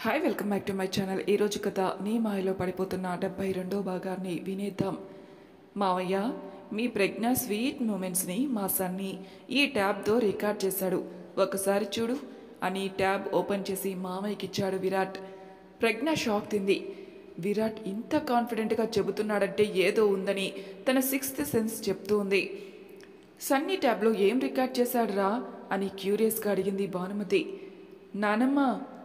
Hi welcome back to my channel. ఈరోజు కథ నీ మాయలో పడిపోతున్న 72వ భాగాన్ని వినేద్దాం. మావయ్య, మీ ప్రజ్ఞ స్వీట్ మూమెంట్స్ని మా సన్ని ఈ ట్యాబ్తో రికార్డ్ చేశాడు, ఒకసారి చూడు అని ట్యాబ్ ఓపెన్ చేసి మావయ్యకి ఇచ్చాడు విరాట్. ప్రజ్ఞ షాక్ తింది. విరాట్ ఇంత కాన్ఫిడెంట్గా చెబుతున్నాడంటే ఏదో ఉందని తన సిక్స్త్ సెన్స్ చెప్తూ ఉంది. సన్నీ ట్యాబ్లో ఏం రికార్డ్ చేశాడురా అని క్యూరియస్గా అడిగింది భానుమతి. నానమ్మ,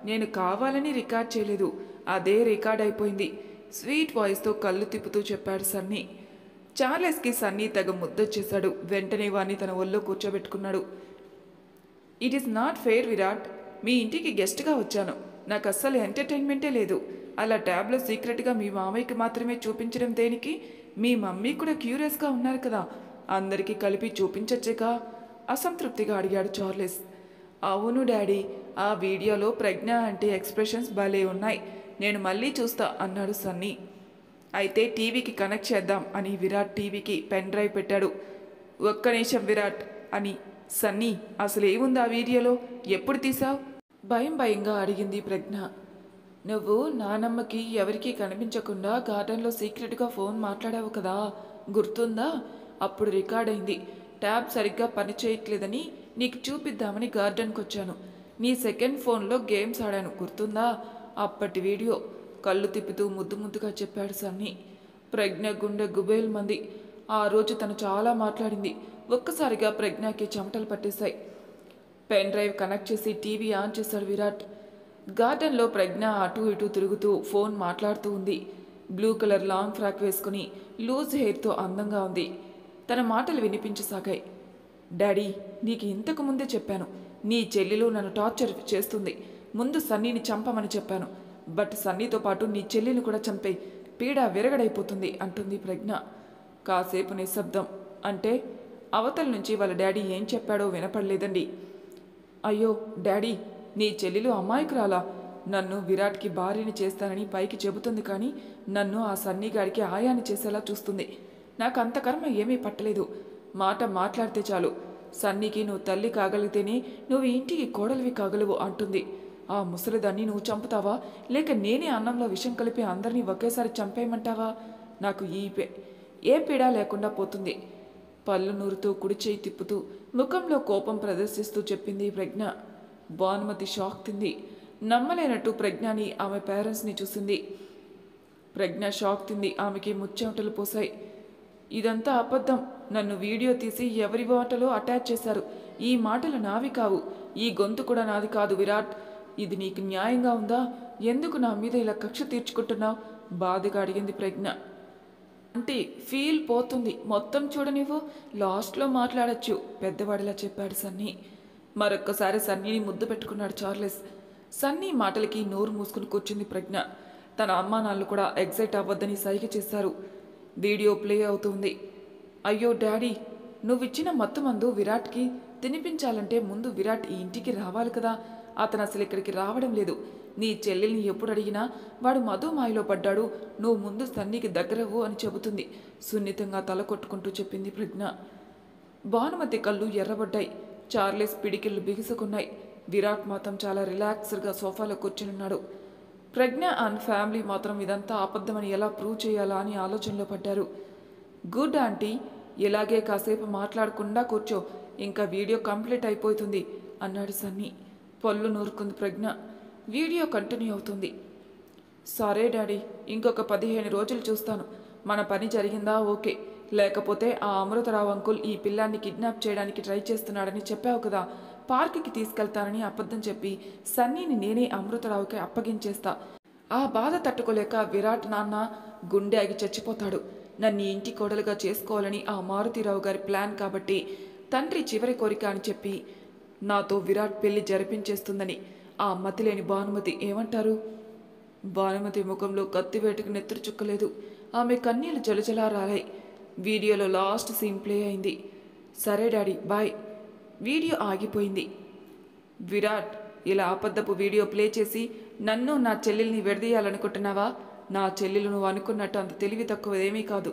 నేను కావాలని రికార్డ్ చేయలేదు, అదే రికార్డ్ అయిపోయింది, స్వీట్ వాయిస్తో కళ్ళు తిప్పుతూ చెప్పాడు సన్నీ. చార్లెస్కి సన్నీ తెగ ముద్దొచ్చేశాడు. వెంటనే వాణ్ణి తన ఒళ్ళో కూర్చోబెట్టుకున్నాడు. It is not fair Virat, మీ ఇంటికి గెస్ట్గా వచ్చాను, నాకు అస్సలు ఎంటర్టైన్మెంటే లేదు. అలా ట్యాబ్లో సీక్రెట్గా మీ మామయ్యకి మాత్రమే చూపించడం దేనికి? మీ మమ్మీ కూడా క్యూరియస్గా ఉన్నారు కదా, అందరికీ కలిపి చూపించచ్చేగా అసంతృప్తిగా అడిగాడు చార్లెస్. అవును డాడీ, ఆ వీడియోలో ప్రజ్ఞ అంటే ఎక్స్ప్రెషన్స్ భలే ఉన్నాయి, నేను మళ్ళీ చూస్తా అన్నాడు సన్నీ. అయితే టీవీకి కనెక్ట్ చేద్దాం అని విరాట్ టీవీకి పెన్ డ్రైవ్ పెట్టాడు. ఒక్క నిమిషం విరాట్ అని. సన్నీ, అసలు ఏముంది ఆ వీడియోలో, ఎప్పుడు తీసావు? భయంగా అడిగింది ప్రజ్ఞ. నువ్వు నానమ్మకి ఎవరికీ కనిపించకుండా గార్డెన్లో సీక్రెట్గా ఫోన్ మాట్లాడావు కదా, గుర్తుందా? అప్పుడు రికార్డ్ అయింది. ట్యాబ్ సరిగ్గా పనిచేయట్లేదని నీకు చూపిద్దామని గార్డెన్కి వచ్చాను. నీ సెకండ్ ఫోన్లో గేమ్స్ ఆడాను, గుర్తుందా? అప్పటి వీడియో కళ్ళు తిప్పుతూ ముద్దుగా చెప్పాడు సన్నీ. ప్రజ్ఞ గుండె గుబేల్ మంది. ఆ రోజు తను చాలా మాట్లాడింది. ఒక్కసారిగా ప్రజ్ఞకి చెమటలు పట్టేశాయి. పెన్ డ్రైవ్ కనెక్ట్ చేసి టీవీ ఆన్ చేశాడు విరాట్. గార్డెన్లో ప్రజ్ఞ అటూ ఇటూ తిరుగుతూ ఫోన్ మాట్లాడుతూ ఉంది. బ్లూ కలర్ లాంగ్ ఫ్రాక్ వేసుకుని లూజ్ హెయిర్తో అందంగా ఉంది. తన మాటలు వినిపించసాగాయి. డాడీ, నీకు ఇంతకు ముందే చెప్పాను, నీ చెల్లెలు నన్ను టార్చర్ చేస్తుంది, ముందు సన్నీని చంపమని చెప్పాను, బట్ సన్నీతో పాటు నీ చెల్లెలు కూడా చంపేయి, పీడ విరగడైపోతుంది అంటుంది ప్రజ్ఞ. కాసేపు నిశ్శబ్దం. అంటే అవతల నుంచి వాళ్ళ డాడీ ఏం చెప్పాడో వినపడలేదండి. అయ్యో డాడీ, నీ చెల్లెలు అమాయకురాలా, నన్ను విరాట్కి భార్యని చేస్తానని పైకి చెబుతుంది, కానీ నన్ను ఆ సన్నీగాడికి ఆయాని చేసేలా చూస్తుంది. నాకు అంత కర్మ ఏమీ పట్టలేదు. మాట మాట్లాడితే చాలు, సన్నీకి నువ్వు తల్లి కాగలిగితేనే నువ్వు ఇంటికి కోడలివి కాగలవు అంటుంది. ఆ ముసలిదాన్ని నువ్వు చంపుతావా, లేక నేనే అన్నంలో విషం కలిపి అందరినీ ఒకేసారి చంపేయమంటావా? నాకు ఏ పీడా లేకుండా పోతుంది. పళ్ళు నూరుతూ కుడి చేయి తిప్పుతూ ముఖంలో కోపం ప్రదర్శిస్తూ చెప్పింది ప్రజ్ఞ. భానుమతి షాక్ తింది. నమ్మలేనట్టు ప్రజ్ఞని ఆమె పేరెంట్స్ని చూసింది. ప్రజ్ఞ షాక్ తింది. ఆమెకి ముచ్చెమటలు పోసాయి. ఇదంతా అబద్ధం, నన్ను వీడియో తీసి ఎవరి మాటలో అటాచ్ చేశారు. ఈ మాటలు నావి కావు, ఈ గొంతు కూడా నాది కాదు విరాట్. ఇది నీకు న్యాయంగా ఉందా? ఎందుకు నా మీద ఇలా కక్ష తీర్చుకుంటున్నావు? బాధగా అడిగింది ప్రజ్ఞ. అంటే ఫీల్ పోతుంది, మొత్తం చూడనివ్వు, లాస్ట్లో మాట్లాడచ్చు పెద్దవాడిలా చెప్పాడు సన్నీ. మరొక్కసారి సన్నీని ముద్దు పెట్టుకున్నాడు చార్లెస్. సన్నీ మాటలకి నోరు మూసుకుని కూర్చుంది ప్రజ్ఞ. తన అమ్మా నాన్నలు కూడా ఎగ్జైట్ అవ్వద్దని సైగ చేశారు. వీడియో ప్లే అవుతుంది. అయ్యో డాడీ, నువ్విచ్చిన మత్తు మందు విరాట్కి తినిపించాలంటే ముందు విరాట్ ఈ ఇంటికి రావాలి కదా, అతను అసలు ఇక్కడికి రావడం లేదు. నీ చెల్లెల్ని ఎప్పుడు అడిగినా వాడు మధు మాయలో పడ్డాడు, నువ్వు ముందు సన్నీకి దగ్గరవు అని చెబుతుంది. సున్నితంగా తల కొట్టుకుంటూ చెప్పింది ప్రజ్ఞ. భానుమతి కళ్ళు ఎర్రబడ్డాయి. చార్లెస్ పిడికిళ్ళు బిగుసుకున్నాయి. విరాట్ మాత్రం చాలా రిలాక్స్డ్గా సోఫాలో కూర్చునున్నాడు. ప్రజ్ఞ అండ్ ఫ్యామిలీ మాత్రం ఇదంతా అబద్ధమని ఎలా ప్రూవ్ చేయాలా అని ఆలోచనలో పడ్డారు. గుడ్ ఆంటీ, ఇలాగే కాసేపు మాట్లాడకుండా కూర్చో, ఇంకా వీడియో కంప్లీట్ అయిపోతుంది అన్నాడు సన్నీ. పళ్ళు నూరుకుంది ప్రజ్ఞ. వీడియో కంటిన్యూ అవుతుంది. సరే డాడీ, ఇంకొక 15 రోజులు చూస్తాను, మన పని జరిగిందా ఓకే, లేకపోతే ఆ అమృతరావు అంకుల్ ఈ పిల్లాన్ని కిడ్నాప్ చేయడానికి ట్రై చేస్తున్నాడని చెప్పావు కదా, పార్క్కి తీసుకెళ్తానని అబద్ధం చెప్పి సన్నీని నేనే అమృతరావుకి అప్పగించేస్తా. ఆ బాధ తట్టుకోలేక విరాట్ నాన్న గుండె ఆగి చచ్చిపోతాడు. నన్ను ఇంటి కోడలుగా చేసుకోవాలని ఆ మారుతీరావు గారి ప్లాన్ కాబట్టి తండ్రి చివరి కోరిక అని చెప్పి నాతో విరాట్ పెళ్లి జరిపించేస్తుందని ఆ మతిలేని భానుమతి ఏమంటారు? భానుమతి ముఖంలో కత్తివేటుకు నెత్తురు చుక్కలేదు. ఆమె కన్నీళ్లు జలజలా రాలాయి. వీడియోలో లాస్ట్ సీన్ ప్లే అయింది. సరే డాడీ, బాయ్. వీడియో ఆగిపోయింది. విరాట్, ఇలా అబద్ధపు వీడియో ప్లే చేసి నన్ను నా చెల్లెల్ని విడదీయాలనుకుంటున్నావా? నా చెల్లెలు నువ్వు అనుకున్నట్టు అంత తెలివి తక్కువదేమీ కాదు.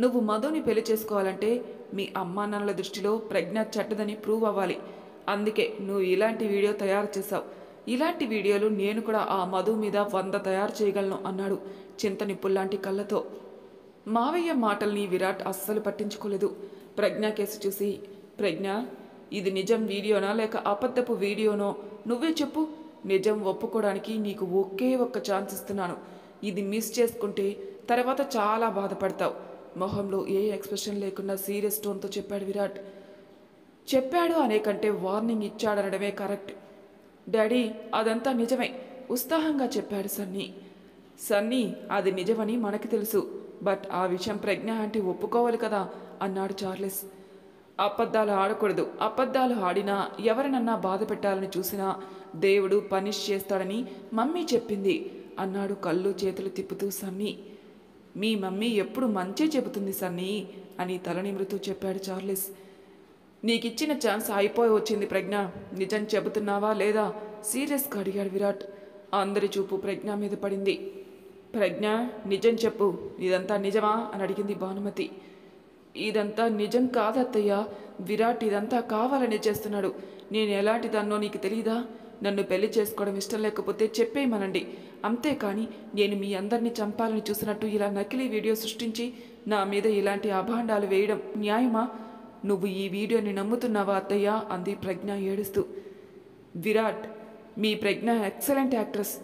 నువ్వు మధుని పెళ్లి చేసుకోవాలంటే మీ అమ్మా నాన్నల దృష్టిలో ప్రజ్ఞ చెడ్డదని ప్రూవ్ అవ్వాలి. అందుకే నువ్వు ఇలాంటి వీడియో తయారు చేశావు. ఇలాంటి వీడియోలు నేను కూడా ఆ మధు మీద 100 తయారు చేయగలను అన్నాడు చింతనిప్పుల్లాంటి కళ్ళతో. మావయ్య మాటల్ని విరాట్ అస్సలు పట్టించుకోలేదు. ప్రజ్ఞ కేసు చూసి, ప్రజ్ఞ, ఇది నిజం వీడియోనా లేక అబద్ధపు వీడియోనో నువ్వే చెప్పు. నిజం ఒప్పుకోవడానికి నీకు ఒకే ఒక్క ఛాన్స్ ఇస్తున్నాను. ఇది మిస్ చేసుకుంటే తర్వాత చాలా బాధపడతావు. మొహంలో ఏ ఎక్స్ప్రెషన్ లేకుండా సీరియస్ టోన్తో చెప్పాడు విరాట్. చెప్పాడు అనే కంటే వార్నింగ్ ఇచ్చాడనడమే కరెక్ట్. డాడీ, అదంతా నిజమే, ఉత్సాహంగా చెప్పాడు సన్నీ. సన్నీ, అది నిజమని మనకి తెలుసు, బట్ ఆ విషయం ప్రజ్ఞ అంటే ఒప్పుకోవాలి కదా అన్నాడు చార్లెస్. అబద్ధాలు ఆడకూడదు. అబద్ధాలు ఆడినా ఎవరినన్నా బాధ పెట్టాలని చూసినా దేవుడు పనిష్ చేస్తాడని మమ్మీ చెప్పింది అన్నాడు కళ్ళు చేతులు తిప్పుతూ సన్నీ. మీ మమ్మీ ఎప్పుడు మంచే చెబుతుంది సన్నీ అని తలనిమృతూ చెప్పాడు చార్లెస్. నీకిచ్చిన ఛాన్స్ అయిపోయి వచ్చింది ప్రజ్ఞ, నిజం చెబుతున్నావా లేదా సీరియస్గా అడిగాడు విరాట్. అందరి చూపు ప్రజ్ఞ మీద పడింది. ప్రజ్ఞ, నిజం చెప్పు, ఇదంతా నిజమా అని అడిగింది భానుమతి. ఇదంతా నిజం కాదత్తయ్య, విరాట్ ఇదంతా కావాలని చేస్తున్నాడు. నేను ఎలాంటి దాన్నో నీకు తెలీదా? నన్ను పెళ్లి చేసుకోవడం ఇష్టం లేకపోతే చెప్పేయమనండి, అంతేకాని నేను మీ అందరినీ చంపాలని చూసినట్టు ఇలా నకిలీ వీడియో సృష్టించి నా మీద ఇలాంటి అభాండాలు వేయడం న్యాయమా? నువ్వు ఈ వీడియోని నమ్ముతున్నావా అత్తయ్య అంది ప్రజ్ఞ ఏడుస్తూ. విరాట్, మీ ప్రజ్ఞ ఎక్సలెంట్ యాక్ట్రెస్.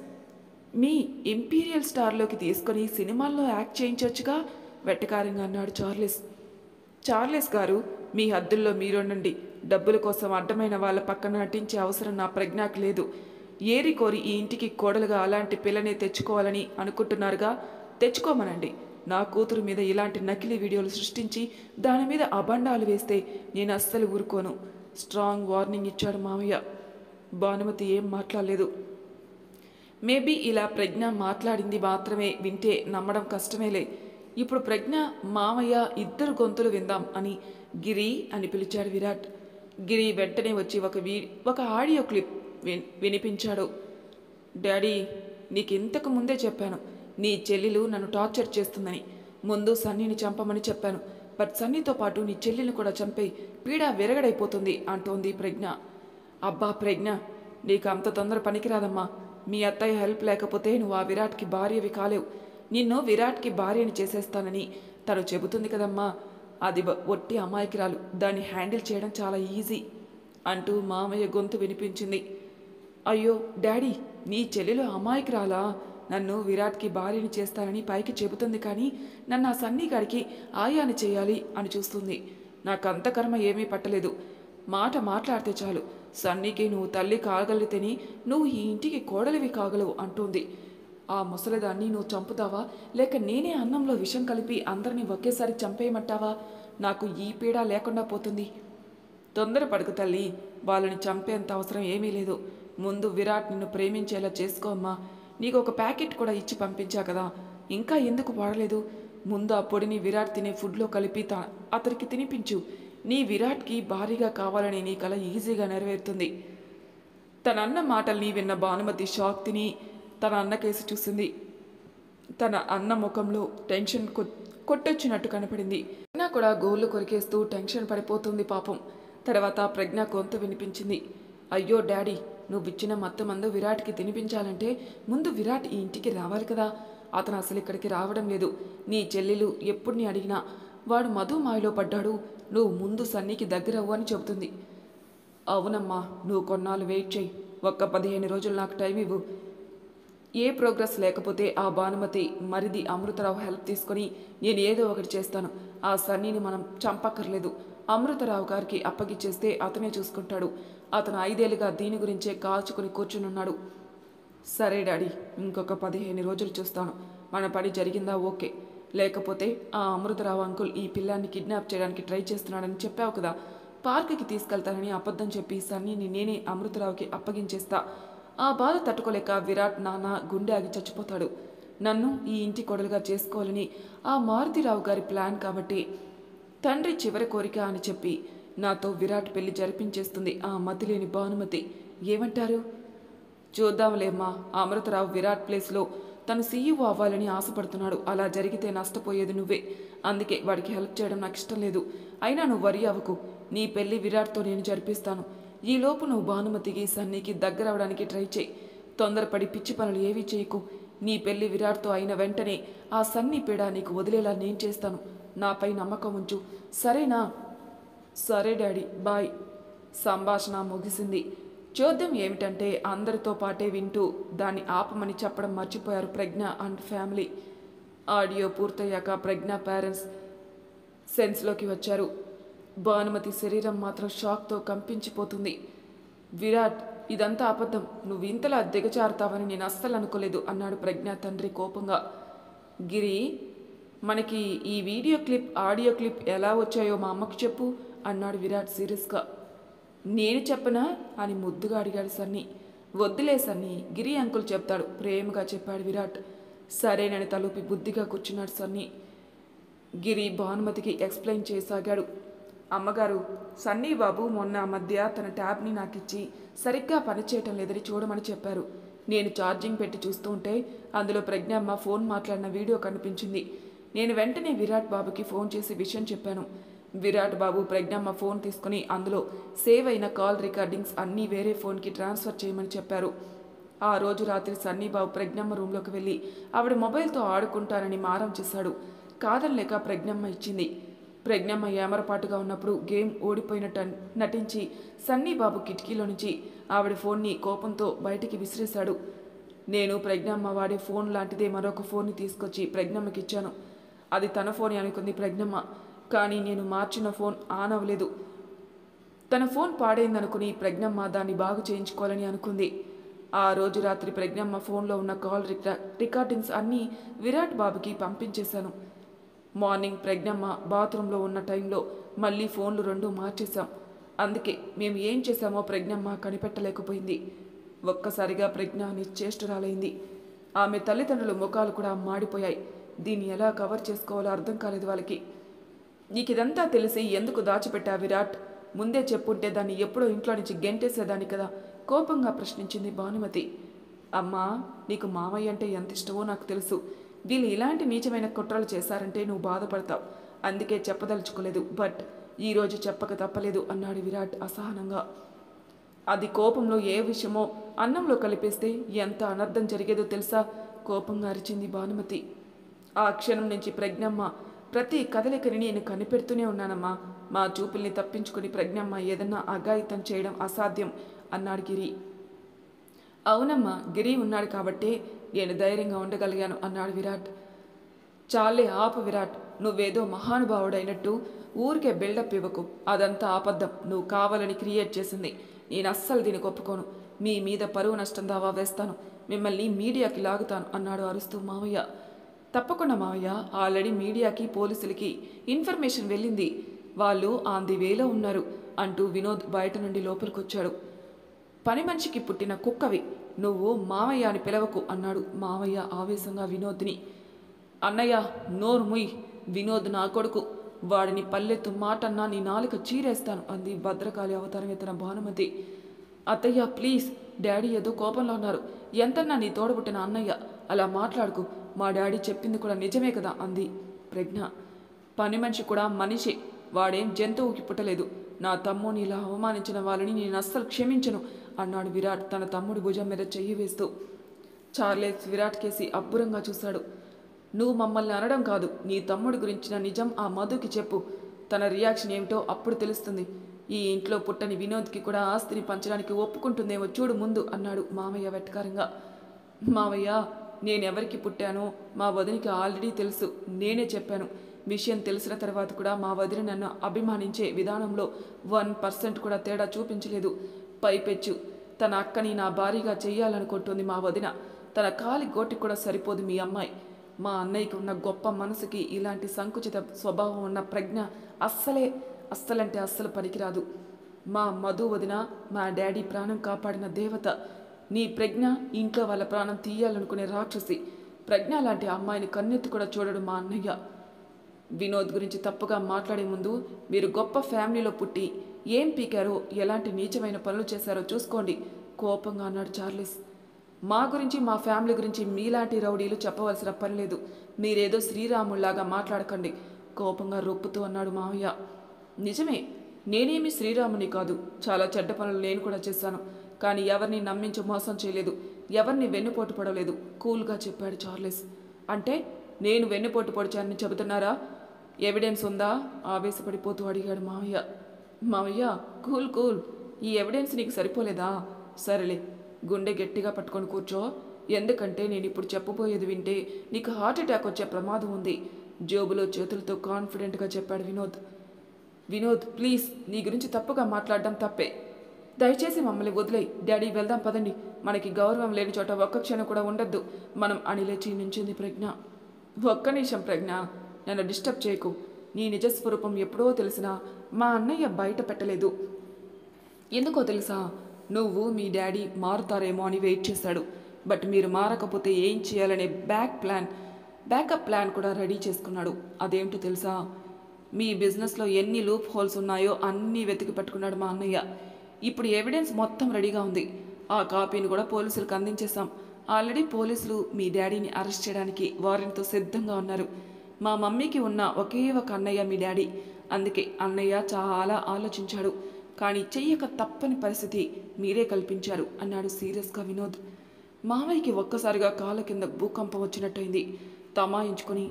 మీ ఇంపీరియల్ స్టార్లోకి తీసుకొని సినిమాల్లో యాక్ట్ చేయించవచ్చుగా వెట్టకారంగా అన్నాడు చార్లెస్. చార్లెస్ గారు, మీ హద్దుల్లో మీరుండండి. డబ్బుల కోసం అడ్డమైన వాళ్ళ పక్కన నటించే అవసరం నా ప్రజ్ఞకు లేదు. ఏరి కోరి ఈ ఇంటికి కోడలుగా అలాంటి పిల్లని తెచ్చుకోవాలని అనుకుంటున్నారుగా, తెచ్చుకోమనండి. నా కూతురు మీద ఇలాంటి నకిలీ వీడియోలు సృష్టించి దాని మీద అబండాలు వేస్తే నేను అస్సలు ఊరుకోను. స్ట్రాంగ్ వార్నింగ్ ఇచ్చాడు మామయ్య. భానుమతి ఏం మాట్లాడలేదు. మేబీ ఇలా ప్రజ్ఞ మాట్లాడింది మాత్రమే వింటే నమ్మడం కష్టమేలే. ఇప్పుడు ప్రజ్ఞ, మామయ్య ఇద్దరు గొంతులు విందాం అని గిరి అని పిలిచాడు విరాట్. గిరి వెంటనే వచ్చి ఒక ఆడియో క్లిప్ వినిపించాడు. డాడీ, నీకు ఇంతకు ముందే చెప్పాను, నీ చెల్లెలు నన్ను టార్చర్ చేస్తుందని. ముందు సన్నీని చంపమని చెప్పాను, బట్ సన్నీతో పాటు నీ చెల్లెల్ని కూడా చంపే పీడ విరగడైపోతుంది అంటోంది ప్రజ్ఞ. అబ్బా ప్రజ్ఞ, నీకు అంత తొందర పనికిరాదమ్మా. మీ అత్తయ్య హెల్ప్ లేకపోతే నువ్వు ఆ విరాట్కి భార్యవి కాలేవు. నిన్ను విరాట్కి భార్యని చేసేస్తానని తను చెబుతుంది కదమ్మా, అది ఒట్టి అమాయకురాలు, దాన్ని హ్యాండిల్ చేయడం చాలా ఈజీ అంటూ మామయ్య గొంతు వినిపించింది. అయ్యో డాడీ, నీ చెల్లెలు అమాయకురాలా? నన్ను విరాట్కి భార్యని చేస్తానని పైకి చెబుతుంది, కానీ నన్ను ఆ సన్నీగాడికి ఆయాని చేయాలి అని చూస్తుంది. నాకు అంత కర్మ ఏమీ పట్టలేదు. మాట మాట్లాడితే చాలు సన్నీకి నువ్వు తల్లి కాగలిగితేని నువ్వు ఈ ఇంటికి కోడలివి కాగలవు అంటోంది. ఆ ముసలిదాన్ని నువ్వు చంపుతావా, లేక నేనే అన్నంలో విషం కలిపి అందరినీ ఒకేసారి చంపేయమంటావా? నాకు ఈ పీడ లేకుండా పోతుంది. తొందరపడకు తల్లి, వాళ్ళని చంపేంత అవసరం ఏమీ లేదు. ముందు విరాట్ నిన్ను ప్రేమించేలా చేసుకోమ్మా. నీకు ఒక ప్యాకెట్ కూడా ఇచ్చి పంపించా కదా, ఇంకా ఎందుకు వాడలేదు? ముందు ఆ పొడిని విరాట్ తినే ఫుడ్లో కలిపి అతనికి తినిపించు. నీ విరాట్కి భారీగా కావాలని నీ కల ఈజీగా నెరవేరుతుంది. తన అన్న మాటల్ని విన్న భానుమతి షాక్ తిని తన అన్న కేసు చూసింది. తన అన్న ముఖంలో టెన్షన్ కొట్టొచ్చినట్టు కనపడింది. ప్రజ్ఞ కూడా గోళ్ళు కొరికేస్తూ టెన్షన్ పడిపోతుంది పాపం. తర్వాత ప్రజ్ఞ కొంత వినిపించింది. అయ్యో డాడీ, నువ్విచ్చిన మందు విరాట్కి తినిపించాలంటే ముందు విరాట్ ఈ ఇంటికి రావాలి కదా. అతను అసలు ఇక్కడికి రావడం లేదు. నీ చెల్లెలు ఎప్పుడు నీ అడిగినా వాడు మధు మాయలో పడ్డాడు, నువ్వు ముందు సన్నీకి దగ్గరవ్వు అని చెబుతుంది. అవునమ్మా, నువ్వు కొన్నాళ్ళు వెయిట్ చేయి. ఒక్క 15 రోజులు నాకు టైం ఇవ్వు. ఏ ప్రోగ్రెస్ లేకపోతే ఆ భానుమతి మరిది అమృతరావు హెల్ప్ తీసుకొని నేను ఏదో ఒకటి చేస్తాను. ఆ సన్నీని మనం చంపక్కర్లేదు. అమృతరావు గారికి అప్పగిచ్చేస్తే అతనే చూసుకుంటాడు. అతను 5 ఏళ్ళుగా దీని గురించే కాల్చుకుని కూర్చునున్నాడు. సరే డాడీ, ఇంకొక 15 రోజులు చూస్తాను. మన పని జరిగిందా ఓకే, లేకపోతే ఆ అమృతరావు అంకుల్ ఈ పిల్లాన్ని కిడ్నాప్ చేయడానికి ట్రై చేస్తున్నాడని చెప్పావు కదా, పార్క్కి తీసుకెళ్తానని అబద్ధం చెప్పి సన్నీని నేనే అమృతరావుకి అప్పగించేస్తా. ఆ బాధ తట్టుకోలేక విరాట్ నాన్న గుండె ఆగి చచ్చిపోతాడు. నన్ను ఈ ఇంటి కొడలుగా చేసుకోవాలని ఆ మారుతిరావు గారి ప్లాన్ కాబట్టి తండ్రి చివరి కోరిక అని చెప్పి నాతో విరాట్ పెళ్లి జరిపించేస్తుంది ఆ మతిలేని భానుమతి. ఏమంటారు? చూద్దాంలేమ్మా. అమృతరావు విరాట్ ప్లేస్లో తను సీఈఓ అవ్వాలని ఆశపడుతున్నాడు. అలా జరిగితే నష్టపోయేది నువ్వే. అందుకే వాడికి హెల్ప్ చేయడం నాకు ఇష్టం లేదు. అయినా నువ్వు వరి అవ్వకు. నీ పెళ్లి విరాట్తో నేను జరిపిస్తాను. ఈలోపు నువ్వు భానుమతికి సన్నీకి దగ్గరవడానికి ట్రై చేయి. తొందరపడి పిచ్చి పనులు ఏవీ చేయకు. నీ పెళ్లి విరాట్తో అయిన వెంటనే ఆ సన్నీ పీడ నీకు వదిలేలా నేను చేస్తాను. నాపై నమ్మకం ఉంచు, సరేనా? సరే డాడీ, బాయ్. సంభాషణ ముగిసింది. చోద్యం ఏమిటంటే అందరితో పాటే వింటూ దాన్ని ఆపమని చెప్పడం మర్చిపోయారు ప్రజ్ఞ అండ్ ఫ్యామిలీ. ఆడియో పూర్తయ్యాక ప్రజ్ఞ పేరెంట్స్ సెన్స్లోకి వచ్చారు. భానుమతి శరీరం మాత్రం షాక్తో కంపించిపోతుంది. విరాట్, ఇదంతా అబద్ధం. నువ్వు ఇంతలా దిగజారుతావని నేను అస్సలు అనుకోలేదు అన్నాడు ప్రజ్ఞ తండ్రి కోపంగా. గిరి, మనకి ఈ వీడియో క్లిప్ ఆడియో క్లిప్ ఎలా వచ్చాయో మా అమ్మకు చెప్పు అన్నాడు విరాట్ సీరియస్గా. నేను చెప్పనా అని ముద్దుగా అడిగాడు సన్నీ. వద్దులే సన్నీ, గిరి అంకుల్ చెప్తాడు ప్రేమగా చెప్పాడు విరాట్. సరేనని తలూపి బుద్ధిగా కూర్చున్నాడు సన్నీ. గిరి భానుమతికి ఎక్స్ప్లెయిన్ చేయసాగాడు. అమ్మగారు, సన్నీ బాబు మొన్న మధ్య తన ట్యాబ్ని నాకిచ్చి సరిగ్గా పనిచేయటం లేదని చూడమని చెప్పారు. నేను ఛార్జింగ్ పెట్టి చూస్తూ ఉంటే అందులో ప్రజ్ఞమ్మ ఫోన్ మాట్లాడిన వీడియో కనిపించింది. నేను వెంటనే విరాట్ బాబుకి ఫోన్ చేసి విషయం చెప్పాను. విరాట్ బాబు ప్రజ్ఞమ్మ ఫోన్ తీసుకుని అందులో సేవ్ అయిన కాల్ రికార్డింగ్స్ అన్నీ వేరే ఫోన్కి ట్రాన్స్ఫర్ చేయమని చెప్పారు. ఆ రోజు రాత్రి సన్నీబాబు ప్రజ్ఞమ్మ రూమ్లోకి వెళ్ళి ఆవిడ మొబైల్తో ఆడుకుంటానని మారం చేశాడు. కాదనలేక ప్రజ్ఞమ్మ ఇచ్చింది. ప్రజ్ఞమ్మ ఏమరపాటుగా ఉన్నప్పుడు గేమ్ ఓడిపోయినట్టు నటించి సన్నీబాబు కిటికీలో నుంచి ఆవిడ ఫోన్ని కోపంతో బయటికి విసిరేశాడు. నేను ప్రజ్ఞమ్మ వాడే ఫోన్ లాంటిదే మరొక ఫోన్ని తీసుకొచ్చి ప్రజ్ఞమ్మకి ఇచ్చాను. అది తన ఫోన్ అనుకుంది ప్రజ్ఞమ్మ. కానీ నేను మార్చిన ఫోన్ ఆన్ అవ్వలేదు. తన ఫోన్ పాడైందనుకుని ప్రజ్ఞమ్మ దాన్ని బాగు చేయించుకోవాలని అనుకుంది. ఆ రోజు రాత్రి ప్రజ్ఞమ్మ ఫోన్లో ఉన్న కాల్ రికార్డింగ్స్ అన్నీ విరాట్ బాబుకి పంపించేశాను. మార్నింగ్ ప్రజ్ఞమ్మ బాత్రూంలో ఉన్న టైంలో మళ్ళీ ఫోన్లు 2 మార్చేశాం. అందుకే మేము ఏం చేశామో ప్రజ్ఞమ్మ కనిపెట్టలేకపోయింది. ఒక్కసారిగా ప్రజ్ఞ నిశ్చేష్టురాలైంది. ఆమె తల్లిదండ్రుల ముఖాలు కూడా మాడిపోయాయి. దీన్ని ఎలా కవర్ చేసుకోవాలో అర్థం కాలేదు వాళ్ళకి. నీకిదంతా తెలిసి ఎందుకు దాచిపెట్టా విరాట్? ముందే చెప్పుంటే దాన్ని ఎప్పుడో ఇంట్లో నుంచి గెంటేసేదాన్ని కదా కోపంగా ప్రశ్నించింది భానుమతి. అమ్మా, నీకు మామయ్య అంటే ఎంత ఇష్టమో నాకు తెలుసు. వీళ్ళు ఇలాంటి నీచమైన కుట్రలు చేశారంటే నువ్వు బాధపడతావు. అందుకే చెప్పదలుచుకోలేదు. బట్ ఈరోజు చెప్పక తప్పలేదు అన్నాడు విరాట్ అసహనంగా. అది కోపంలో ఏ విషయమో అన్నంలో కలిపేస్తే ఎంత అనర్థం జరిగేదో తెలుసా? కోపంగా అరిచింది భానుమతి. ఆ క్షణం నుంచి ప్రజ్ఞమ్మ ప్రతి కదలికని నేను కనిపెడుతూనే ఉన్నానమ్మా. మా చూపుల్ని తప్పించుకుని ప్రజ్ఞమ్మ ఏదన్నా అఘాయితం చేయడం అసాధ్యం అన్నాడు గిరి. అవునమ్మా, గిరి ఉన్నాడు కాబట్టే నేను ధైర్యంగా ఉండగలిగాను అన్నాడు విరాట్. చాలే ఆపు విరాట్, నువ్వేదో మహానుభావుడైనట్టు ఊరికే బిల్డప్ ఇవ్వకు. అదంతా అబద్ధం, నువ్వు కావాలని క్రియేట్ చేసింది. నేను అస్సలు దీనికి ఒప్పుకోను. మీ మీద పరువు నష్టం దావా వేస్తాను. మిమ్మల్ని మీడియాకి లాగుతాను అన్నాడు అరుస్తూ మావయ్య. తప్పకుండా మావయ్య, ఆల్రెడీ మీడియాకి పోలీసులకి ఇన్ఫర్మేషన్ వెళ్ళింది. వాళ్ళు ఆన్ ది వేలో ఉన్నారు అంటూ వినోద్ బయట నుండి లోపలికొచ్చాడు. పని మనిషికి పుట్టిన కుక్కవి, నువ్వు మావయ్య అని పిలవకు అన్నాడు మావయ్య ఆవేశంగా వినోద్ని. అన్నయ్య, నోరు ముయ్, వినోద్ నా కొడుకు. వాడిని పల్లెత్తు మాటన్నా నీ నాలుక చీరేస్తాను అంది భద్రకాళి అవతారం ఎత్తిన భానుమతి. అత్తయ్య ప్లీజ్, డాడీ ఏదో కోపంలో ఉన్నారు. ఎంతన్నా నీ తోడబుట్టిన అన్నయ్య, అలా మాట్లాడుకు. మా డాడీ చెప్పింది కూడా నిజమే కదా అంది ప్రజ్ఞ. పని మనిషి కూడా మనిషి, వాడేం జంతువుకి పుట్టలేదు. నా తమ్ముని ఇలా అవమానించిన వాళ్ళని నేను అస్సలు క్షమించను అన్నాడు విరాట్ తన తమ్ముడి భుజం మీద చెయ్యి వేస్తూ. చార్లెస్ విరాట్ కేసి అబ్బురంగా చూశాడు. నువ్వు మమ్మల్ని అనడం కాదు, నీ తమ్ముడి గురించిన నిజం ఆ మధుకి చెప్పు. తన రియాక్షన్ ఏమిటో అప్పుడు తెలుస్తుంది. ఈ ఇంట్లో పుట్టని వినోద్కి కూడా ఆస్తిని పంచడానికి ఒప్పుకుంటుందేమో చూడు ముందు అన్నాడు మామయ్య వెటకారంగా. మావయ్య, నేనెవరికి పుట్టానో మా వదినికి ఆల్రెడీ తెలుసు. నేనే చెప్పాను. విషయం తెలిసిన తర్వాత కూడా మా వదిన నన్ను అభిమానించే విధానంలో 1% కూడా తేడా చూపించలేదు. పైపెచ్చు తన అక్కని నా భారీగా చెయ్యాలనుకుంటుంది మా వదిన. తన కాలి గోటికి కూడా సరిపోదు మీ అమ్మాయి. మా అన్నయ్యకి ఉన్న గొప్ప మనసుకి ఇలాంటి సంకుచిత స్వభావం ఉన్న ప్రజ్ఞ అస్సలంటే అస్సలు పనికిరాదు. మా మధు వదిన మా డాడీ ప్రాణం కాపాడిన దేవత. నీ ప్రజ్ఞ ఇంట్లో వాళ్ళ ప్రాణం తీయాలనుకునే రాక్షసి. ప్రజ్ఞ లాంటి అమ్మాయిని కన్నెత్తి కూడా చూడడు మా అన్నయ్య. వినోద్ గురించి తప్పుగా మాట్లాడే ముందు మీరు గొప్ప ఫ్యామిలీలో పుట్టి ఏం పీకారో, ఎలాంటి నీచమైన పనులు చేశారో చూసుకోండి కోపంగా అన్నాడు చార్లెస్. మా గురించి మా ఫ్యామిలీ గురించి మీలాంటి రౌడీలు చెప్పవలసిన పని లేదు. మీరేదో శ్రీరాముళ్లాగా మాట్లాడకండి కోపంగా రొప్పుతూ అన్నాడు మావయ్య. నిజమే, నేనేమి శ్రీరాముని కాదు, చాలా చెడ్డ పనులు నేను కూడా చేశాను. కానీ ఎవరిని నమ్మించి మోసం చేయలేదు, ఎవరిని వెన్నుపోటు పడలేదు, కూల్గా చెప్పాడు చార్లెస్. అంటే నేను వెన్నుపోటు పొడిచానని చెబుతున్నారా? ఎవిడెన్స్ ఉందా? ఆవేశపడిపోతూ అడిగాడు మావయ్య. మావయ్య, కూల్ కూల్, ఈ ఎవిడెన్స్ నీకు సరిపోలేదా? సరేలే, గుండె గట్టిగా పట్టుకొని కూర్చో. ఎందుకంటే నేను ఇప్పుడు చెప్పబోయేది వింటే నీకు హార్ట్ అటాక్ వచ్చే ప్రమాదం ఉంది. జోబులో చేతులతో కాన్ఫిడెంట్గా చెప్పాడు వినోద్. వినోద్, ప్లీజ్, నీ గురించి తప్పుగా మాట్లాడడం తప్పే. దయచేసి మమ్మల్ని వదిలేయి. డాడీ, వెళ్దాం పదండి. మనకి గౌరవం లేని చోట ఒక్క క్షణం కూడా ఉండొద్దు మనం అని లేచి నించింది ప్రజ్ఞ. ఒక్క నిమిషం ప్రజ్ఞ, నన్ను డిస్టర్బ్ చేయకు. నీ నిజస్వరూపం ఎప్పుడో తెలిసినా మా అన్నయ్య బయట పెట్టలేదు. ఎందుకో తెలుసా? నువ్వు మీ డాడీ మారుతారేమో అని వెయిట్ చేశాడు. బట్ మీరు మారకపోతే ఏం చేయాలనే బ్యాకప్ ప్లాన్ కూడా రెడీ చేసుకున్నాడు. అదేంటో తెలుసా? మీ బిజినెస్లో ఎన్ని లూప్ హోల్స్ ఉన్నాయో అన్నీ వెతికి పట్టుకున్నాడు మా అన్నయ్య. ఇప్పుడు ఎవిడెన్స్ మొత్తం రెడీగా ఉంది. ఆ కాపీని కూడా పోలీసులకు అందించేశాం. ఆల్రెడీ పోలీసులు మీ డాడీని అరెస్ట్ చేయడానికి వారెంట్తో సిద్ధంగా ఉన్నారు. మా మమ్మీకి ఉన్న ఒకే ఒక అన్నయ్య మీ డాడీ. అందుకే అన్నయ్య చాలా ఆలోచించాడు. కానీ చెయ్యక తప్పని పరిస్థితి మీరే కల్పించారు అన్నాడు సీరియస్గా వినోద్. మావయ్యకి ఒక్కసారిగా కాళ్ళ కింద భూకంపం వచ్చినట్టయింది. తమాయించుకొని,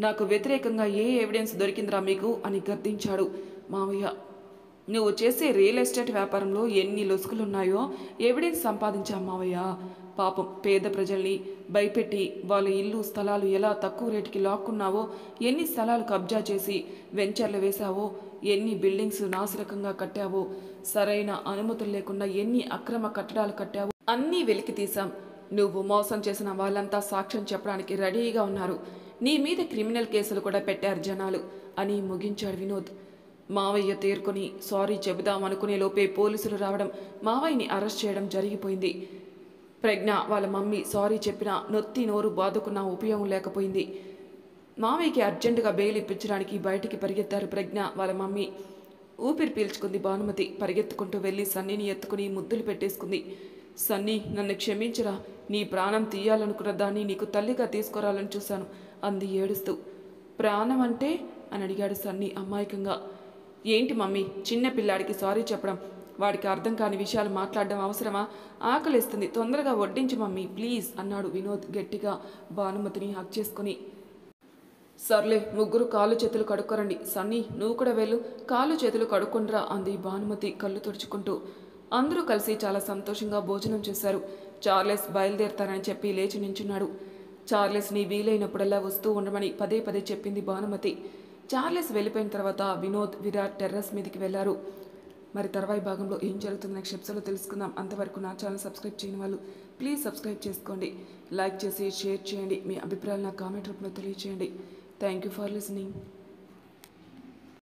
నాకు వ్యతిరేకంగా ఏ ఎవిడెన్స్ దొరికిందిరా మీకు అని గర్దించాడు మావయ్య. నువ్వు చేసే రియల్ ఎస్టేట్ వ్యాపారంలో ఎన్ని లొసుకులున్నాయో ఎవిడెన్స్ సంపాదించాం మావయ్య. పాపం పేద ప్రజల్ని భయపెట్టి వాళ్ళ ఇల్లు స్థలాలు ఎలా తక్కువ రేటుకి లాక్కున్నావో, ఎన్ని స్థలాలు కబ్జా చేసి వెంచర్లు వేశావో, ఎన్ని బిల్డింగ్స్ నాసిరకంగా కట్టావో, సరైన అనుమతులు లేకుండా ఎన్ని అక్రమ కట్టడాలు కట్టావో అన్నీ వెలికి తీశాం. నువ్వు మోసం చేసిన వాళ్ళంతా సాక్ష్యం చెప్పడానికి రెడీగా ఉన్నారు. నీ మీద క్రిమినల్ కేసులు కూడా పెట్టారు జనాలు అని ముగించాడు వినోద్. మావయ్య తేరుకొని సారీ చెబుదామనుకునే లోపే పోలీసులు రావడం, మావయ్యని అరెస్ట్ చేయడం జరిగిపోయింది. ప్రజ్ఞ వాళ్ళ మమ్మీ సారీ చెప్పినా నొత్తి నోరు బాదుకున్నా ఉపయోగం లేకపోయింది. మావయ్యకి అర్జెంటుగా బెయిల్ ఇప్పించడానికి బయటికి పరిగెత్తారు ప్రజ్ఞ వాళ్ళ మమ్మీ. ఊపిరి పీల్చుకుంది భానుమతి. పరిగెత్తుకుంటూ వెళ్ళి సన్నీని ఎత్తుకుని ముద్దులు పెట్టేసుకుంది. సన్నీ, నన్ను క్షమించరా. నీ ప్రాణం తీయాలనుకున్న దాన్ని నీకు తల్లిగా తీసుకురాలని చూశాను అంది ఏడుస్తూ. ప్రాణం అంటే అని అడిగాడు సన్నీ అమాయకంగా. ఏంటి మమ్మీ, చిన్న పిల్లాడికి సారీ చెప్పడం, వాడికి అర్థం కాని విషయాలు మాట్లాడడం అవసరమా? ఆకలిస్తుంది, తొందరగా వడ్డించు మమ్మీ ప్లీజ్ అన్నాడు వినోద్ గట్టిగా భానుమతిని హక్ చేసుకుని. సర్లే, ముగ్గురు కాళ్ళు చేతులు కడుక్కోరండి. సన్నీ, నువ్వు కూడా వెళ్ళు, కాళ్ళు చేతులు కడుక్కుండ్రా అంది భానుమతి కళ్ళు తుడుచుకుంటూ. అందరూ కలిసి చాలా సంతోషంగా భోజనం చేశారు. చార్లెస్ బయలుదేరతారని చెప్పి లేచి నించున్నాడు. చార్లెస్ని వీలైనప్పుడల్లా వస్తూ ఉండమని పదే పదే చెప్పింది భానుమతి. చార్లెస్ వెళ్ళిపోయిన తర్వాత వినోద్, విరాట్ టెర్రస్ మీదకి వెళ్లారు. మరి తర్వాయి భాగంలో ఏం జరుగుతుంది నెక్స్ట్ ఎపిసోడ్లో తెలుసుకుందాం. అంతవరకు నా ఛానల్ సబ్స్క్రైబ్ చేయని వాళ్ళు ప్లీజ్ సబ్స్క్రైబ్ చేసుకోండి. లైక్ చేసి షేర్ చేయండి. మీ అభిప్రాయాలు నా కామెంట్ రూపంలో తెలియజేయండి. Thank you for listening.